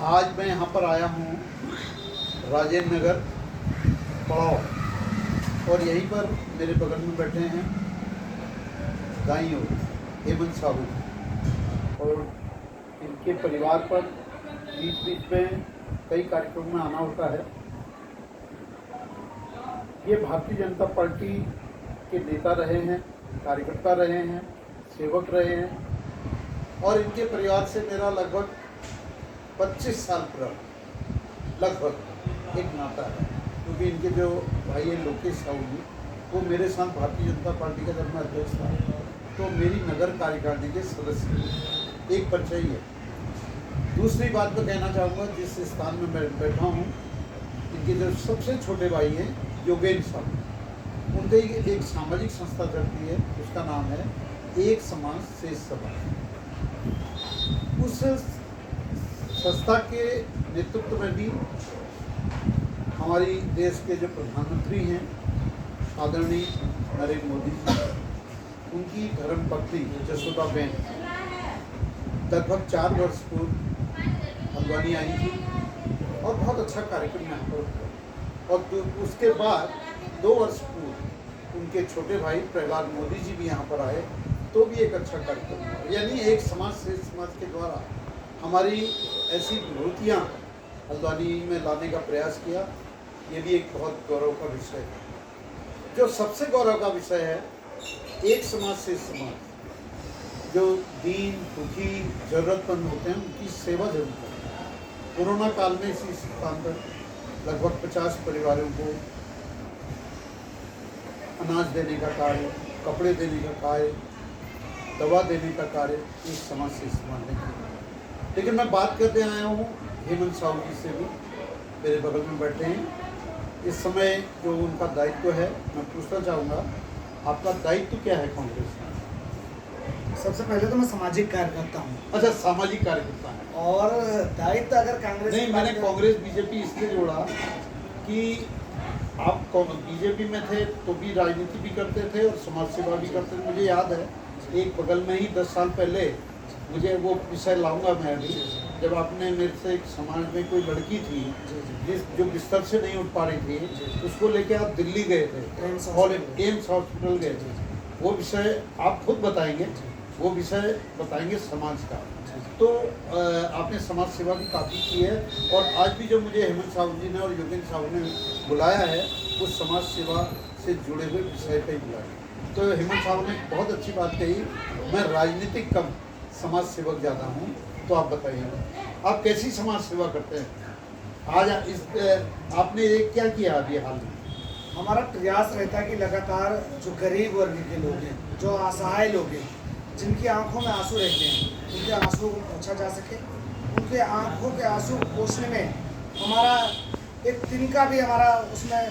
आज मैं यहाँ पर आया हूँ राजेंद्र नगर पड़ाव, और यहीं पर मेरे बगल में बैठे हैं दाई ओर हेमंत साहू, और इनके परिवार पर बीच बीच में कई कार्यक्रम में आना होता है। ये भारतीय जनता पार्टी के नेता रहे हैं, कार्यकर्ता रहे हैं, सेवक रहे हैं, और इनके परिवार से मेरा लगभग 25 साल पुराना लगभग एक नाता है, क्योंकि इनके जो भाई है लोकेश साहू जी, वो मेरे साथ भारतीय जनता पार्टी का जब मैं अध्यक्ष था तो मेरी नगर कार्यकारिणी के सदस्य एक परिचय है। दूसरी बात तो कहना चाहूँगा, जिस स्थान में मैं बैठा हूँ, इनके जो सबसे छोटे भाई हैं योगेंद्र साहू, उनके एक सामाजिक संस्था चलती है, उसका नाम है एक समाज शेष समाज। उस संस्था के नेतृत्व में भी हमारी देश के जो प्रधानमंत्री हैं आदरणीय नरेंद्र मोदी जी, उनकी धर्म पत्नी जसोदाबेन लगभग 4 वर्ष पूर्व हल्द्वानी आई थी और बहुत अच्छा कार्यक्रम यहाँ पर हुआ। और उसके बाद 2 वर्ष पूर्व उनके छोटे भाई प्रहलाद मोदी जी भी यहाँ पर आए, तो भी एक अच्छा कार्यक्रम हुआ। यानी एक समाज से समाज के द्वारा हमारी ऐसी विभूतियाँ हल्द्वानी में लाने का प्रयास किया, ये भी एक बहुत गौरव का विषय है। जो सबसे गौरव का विषय है, एक समाज से समाज, जो दीन दुखी जरूरतमंद होते हैं उनकी सेवा जरूर करें। कोरोना काल में इसी स्थान पर लगभग 50 परिवारों को अनाज देने का कार्य, कपड़े देने का कार्य, दवा देने का कार्य इस समाज से समाज ने किया। लेकिन मैं बात करते आया हूँ हेमंत साहू जी से भी, मेरे बगल में बैठे हैं। इस समय जो उनका दायित्व है, मैं पूछना चाहूँगा आपका दायित्व क्या है कांग्रेस में? सबसे पहले तो मैं सामाजिक कार्यकर्ता हूँ। अच्छा, सामाजिक कार्यकर्ता है। और दायित्व अगर कांग्रेस नहीं, मैंने कांग्रेस बीजेपी इसलिए जोड़ा कि आप बीजेपी में थे तो भी राजनीति भी करते थे और समाज सेवा भी करते थे। मुझे याद है एक बगल में ही 10 साल पहले, मुझे वो विषय लाऊंगा मैं अभी, जब आपने मेरे से एक समाज में कोई लड़की थी जो बिस्तर से नहीं उठ पा रही थी, उसको लेके आप दिल्ली गए थे और एम्स हॉस्पिटल गए थे। वो विषय आप खुद बताएंगे, वो विषय बताएंगे समाज का। तो आपने समाज सेवा भी काफ़ी की है, और आज भी जो मुझे हेमंत साहू जी ने और योगेंद्र साहू ने बुलाया है, वो समाज सेवा से जुड़े हुए विषय पर ही बुलाया। तो हेमंत साहू ने बहुत अच्छी बात कही, मैं राजनीतिक कम समाज सेवक ज़्यादा हूँ। तो आप बताइए, आप कैसी समाज सेवा करते हैं? आज आपने ये क्या किया अभी हाल में? हमारा प्रयास रहता है कि लगातार जो गरीब वर्ग के लोग हैं, जो असहाय लोग हैं, जिनकी आंखों में आंसू रहते हैं, उनके आंसू को पोंछा जा सके। उनके आंखों के आंसू पोंछने में हमारा एक तिनका भी हमारा उसमें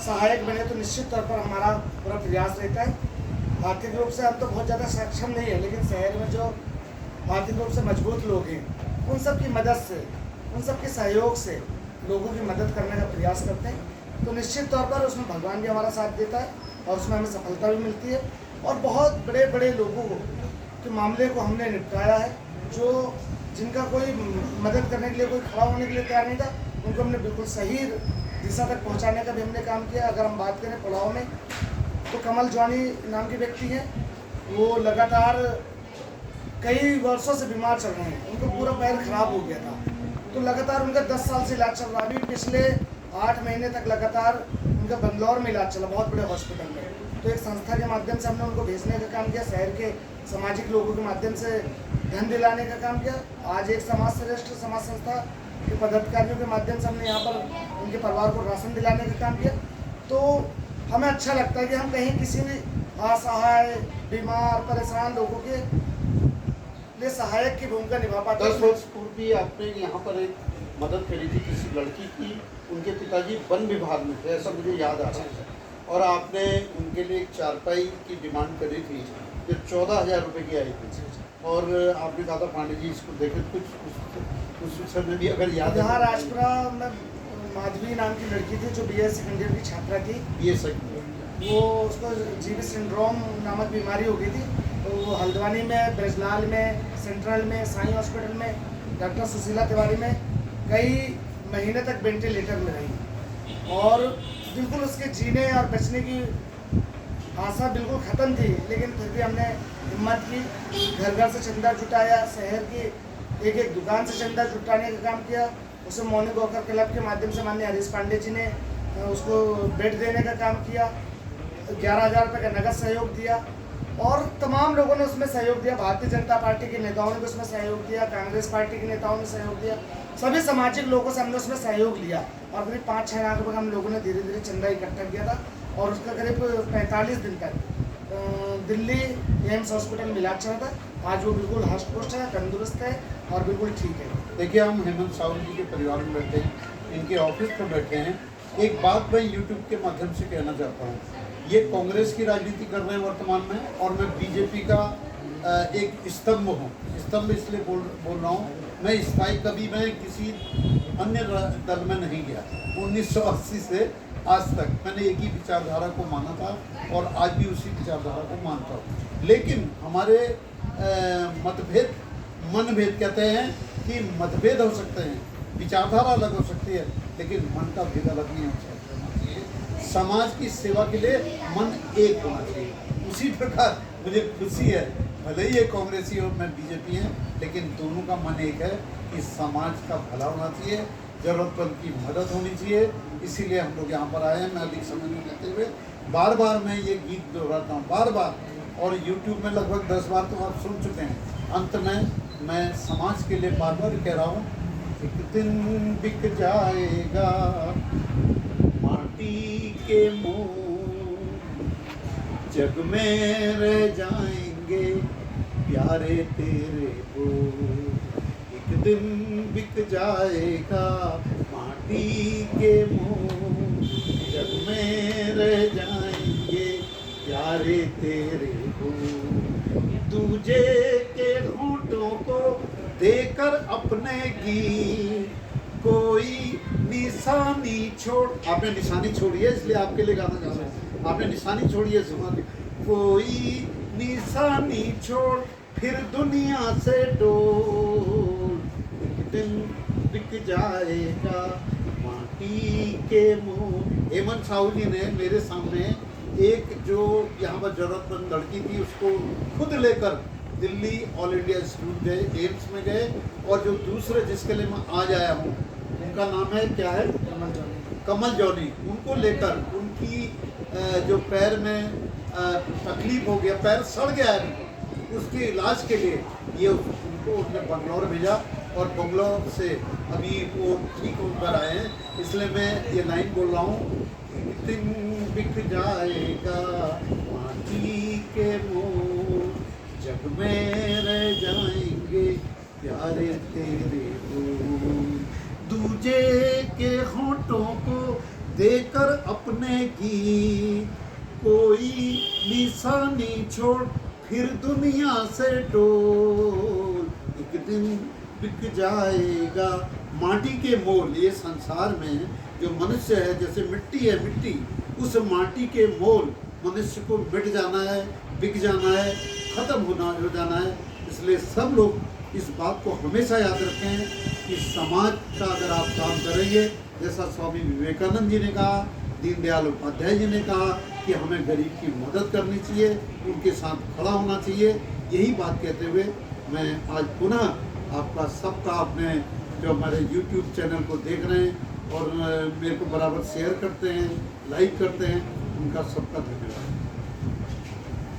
सहायक बने, तो निश्चित तौर पर हमारा पूरा प्रयास रहता है। आर्थिक रूप से हम तो बहुत ज़्यादा सक्षम नहीं है, लेकिन शहर में जो आर्थिक रूप से मजबूत लोग हैं, उन सब की मदद से, उन सब के सहयोग से लोगों की मदद करने का प्रयास करते हैं। तो निश्चित तौर पर उसमें भगवान भी हमारा साथ देता है और उसमें हमें सफलता भी मिलती है। और बहुत बड़े बड़े लोगों के मामले को हमने निपटाया है, जो जिनका कोई मदद करने के लिए, कोई खड़ा होने के लिए तैयार नहीं था, उनको हमने बिल्कुल सही दिशा तक पहुँचाने का भी हमने काम किया। अगर हम बात करें पड़ाव में, तो कमल जवानी नाम के व्यक्ति हैं, वो लगातार कई वर्षों से बीमार चल रहे हैं, उनको पूरा पैर खराब हो गया था, तो लगातार उनका 10 साल से इलाज चल रहा है। अभी पिछले 8 महीने तक लगातार उनका बंगलौर में इलाज चला, बहुत बड़े हॉस्पिटल में। तो एक संस्था के माध्यम से हमने उनको भेजने का काम किया, शहर के सामाजिक लोगों के माध्यम से धन दिलाने का काम किया। आज एक समाज श्रेष्ठ समाज संस्था के पदाधिकारियों के माध्यम से हमने यहाँ पर उनके परिवार को राशन दिलाने का काम किया। तो हमें अच्छा लगता है कि हम कहीं किसी भी असहाय, बीमार, परेशान लोगों के लिए सहायक की भूमिका निभा पाते। 10 वर्ष पूर्व भी आपने यहाँ पर एक मदद करी थी किसी लड़की की, उनके पिताजी वन विभाग में थे, ऐसा मुझे याद आ रहा है, और आपने उनके लिए एक चारपाई की डिमांड करी थी जो 14,000 रुपये की आई थी, और आपने कहा था पांडे जी इसको देखें। कुछ उस समय भी अगर याद है, यहाँ राजपुरा में माधवी नाम की लड़की थी जो BS सेकेंड ईयर की छात्रा थी। वो उसको जीवी सिंड्रोम नामक बीमारी हो गई थी, तो वो हल्द्वानी में, ब्रजलाल में, सेंट्रल में, साई हॉस्पिटल में, डॉक्टर सुशीला तिवारी में कई महीने तक वेंटिलेटर में रही और बिल्कुल उसके जीने और बचने की आशा बिल्कुल ख़त्म थी, लेकिन फिर भी हमने हिम्मत की, घर घर से चंदा जुटाया, शहर की एक एक दुकान से चंदा जुटाने का काम किया। उसे मॉर्निंग वॉकर क्लब के माध्यम से माननीय हरीश पांडे जी ने उसको बेड देने का काम किया, 11,000 रुपये का नगद सहयोग दिया और तमाम लोगों ने उसमें सहयोग दिया। भारतीय जनता पार्टी के नेताओं ने भी उसमें सहयोग दिया, कांग्रेस पार्टी के नेताओं ने सहयोग दिया, सभी सामाजिक लोगों से हमने उसमें सहयोग लिया और करीब 5-6 लाख रुपये हम लोगों ने धीरे धीरे चंदा इकट्ठा किया था और उसका करीब 45 दिन तक दिल्ली एम्स हॉस्पिटल में इलाज चला था। आज वो बिल्कुल हष्ट पुष्ट है, तंदुरुस्त है और बिल्कुल ठीक है। देखिए, हम हेमंत साहुल जी के परिवार में बैठे हैं, इनके ऑफिस पर बैठे हैं। एक बात मैं यूट्यूब के माध्यम से कहना चाहता हूँ, ये कांग्रेस की राजनीति कर रहे हैं वर्तमान में और मैं बीजेपी का एक स्तंभ हूँ। स्तंभ इसलिए बोल रहा हूँ, मैं स्थायी कभी मैं किसी अन्य दल में नहीं गया। 1980 से आज तक मैंने एक ही विचारधारा को माना था और आज भी उसी विचारधारा को मानता हूँ। लेकिन हमारे मतभेद, मनभेद कहते हैं कि मतभेद हो सकते हैं, विचारधारा अलग हो सकती है, लेकिन मन का भेद अलग नहीं हो सकता। समाज की सेवा के लिए मन एक होना चाहिए। उसी प्रकार मुझे खुशी है, भले ही ये कांग्रेसी और मैं बीजेपी हैं, लेकिन दोनों का मन एक है कि समाज का भला होना चाहिए, ज़रूरतमंद की मदद होनी चाहिए। इसीलिए हम लोग यहाँ पर आए हैं। मैं अधिक समय नहीं लेते हुए बार बार मैं ये गीत दोहराता हूँ, बार बार, और यूट्यूब में लगभग 10 बार तो आप सुन चुके हैं। अंत में मैं समाज के लिए बार बार कह रहा हूँ, एक दिन बिक जाएगा माटी के मोल, जग में रह जाएंगे प्यारे तेरे बोल। एक दिन बिक जाएगा माटी के मोल, जग में रह जाएंगे प्यारे तेरे बोल। दूजे के होठों को देकर अपने की कोई निशानी छोड़, आपने निशानी छोड़ी है इसलिए आपके लिए गाना गा रहा हूं। आपने निशानी छोड़ी है, सुना, कोई निशानी छोड़ फिर दुनिया से डोल, एक दिन बिक जाएगा माटी के मोल। हेमंत साहुल जी ने मेरे सामने एक जो यहाँ पर जरूरतमंद लड़की थी उसको खुद लेकर दिल्ली ऑल इंडिया इंस्टीट्यूट गए, एम्स में गए, और जो दूसरे जिसके लिए मैं आज आया हूँ उनका नाम है, क्या है, कमल जॉनी, उनको लेकर उनकी जो पैर में तकलीफ हो गया, पैर सड़ गया है, उसके इलाज के लिए ये उनको उसने बंगलौर भेजा और बंगलौर से अभी वो ठीक होकर आए हैं। इसलिए मैं ये लाइन बोल रहा हूँ, एक दिन बिक जाएगा माटी के मोल, जग में रह जाएंगे प्यारे तेरे बोल। दूजे के होठों को देकर अपने की कोई निशानी छोड़ फिर दुनिया से डोल, एक दिन बिक जाएगा माटी के मोल। ये संसार में जो मनुष्य है जैसे मिट्टी है, मिट्टी, उस माटी के मोल मनुष्य को मिट जाना है, बिक जाना है, ख़त्म हो जाना है। इसलिए सब लोग इस बात को हमेशा याद रखें कि समाज का अगर आप काम करेंगे, जैसा स्वामी विवेकानंद जी ने कहा, दीनदयाल उपाध्याय जी ने कहा कि हमें गरीब की मदद करनी चाहिए, उनके साथ खड़ा होना चाहिए। यही बात कहते हुए मैं आज पुनः आपका सबका, आपने जो हमारे YouTube चैनल को देख रहे हैं और मेरे को बराबर शेयर करते हैं, लाइक करते हैं, उनका सबका धन्यवाद।